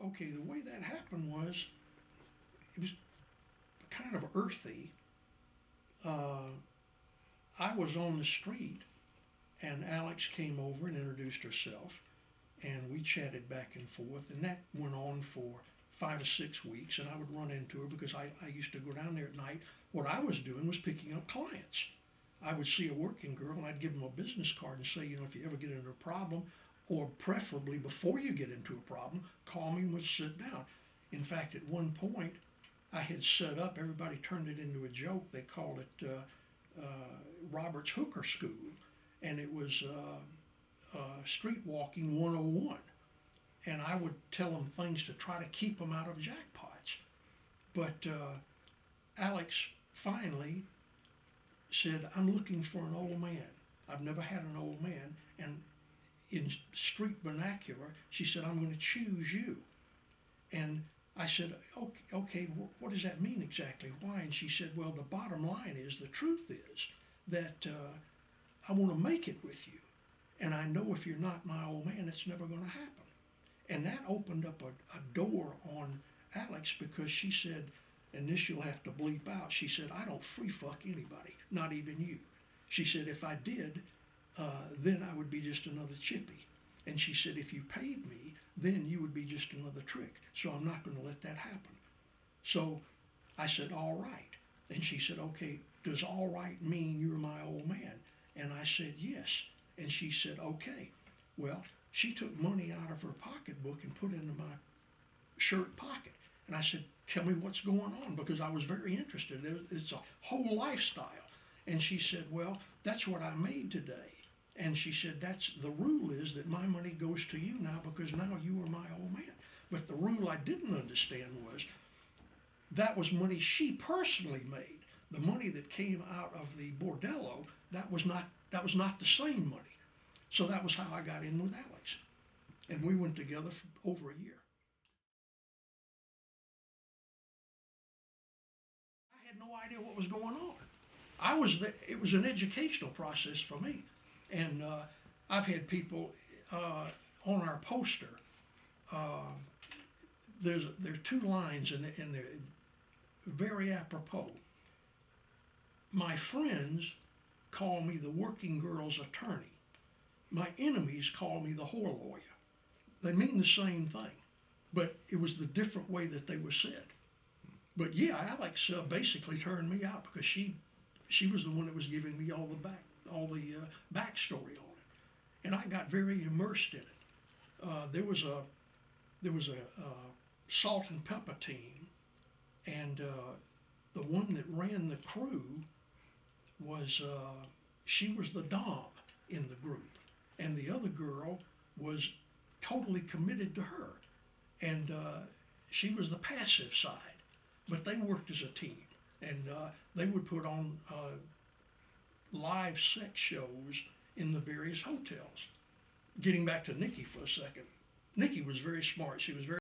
Okay, the way that happened was, it was kind of earthy. Uh, I was on the street, and Alex came over and introduced herself, and we chatted back and forth, and that went on for 5 or 6 weeks, and I would run into her because I used to go down there at night. What I was doing was picking up clients. I would see a working girl, and I'd give them a business card and say, if you ever get into a problem, or preferably before you get into a problem, call me and we'll sit down. In fact, at one point, I had set up, everybody turned it into a joke. They called it Robert's Hooker School, and it was Street Walking 101. And I would tell them things to try to keep them out of jackpots. But Alex finally said, I'm looking for an old man. I've never had an old man. And in street vernacular, she said, I'm going to choose you. And I said, okay, what does that mean exactly? Why? And she said, well, the bottom line is, the truth is that I want to make it with you. And I know if you're not my old man, it's never going to happen. And that opened up a door on Alex, because she said, and this you'll have to bleep out, she said, I don't free fuck anybody, not even you. She said, if I did, then I would be just another chippy. And she said, if you paid me, then you would be just another trick. So I'm not going to let that happen. So I said, all right. And she said, okay, does all right mean you're my old man? And I said, yes. And she said, okay. Well, she took money out of her pocketbook and put it into my shirt pocket. And I said, tell me what's going on, because I was very interested. It's a whole lifestyle. And she said, well, that's what I made today. And she said, that's the rule, is that my money goes to you now, because now you are my old man. But the rule I didn't understand was that was money she personally made. The money that came out of the bordello, that was not the same money. So that was how I got in with Alex. And we went together for over a year. I had no idea what was going on. It was an educational process for me. And I've had people on our poster. Uh, there are two lines, and they're very apropos. My friends call me the working girl's attorney. My enemies call me the whore lawyer. They mean the same thing, but it was the different way that they were said. But yeah, Alex basically turned me out, because she was the one that was giving me all the backstory on it, and I got very immersed in it. There was a salt and pepper team, and the one that ran the crew was she was the dom in the group, and the other girl was totally committed to her, and she was the passive side. But they worked as a team, and they would put on live sex shows in the various hotels. Getting back to Nikki for a second, Nikki was very smart. She was very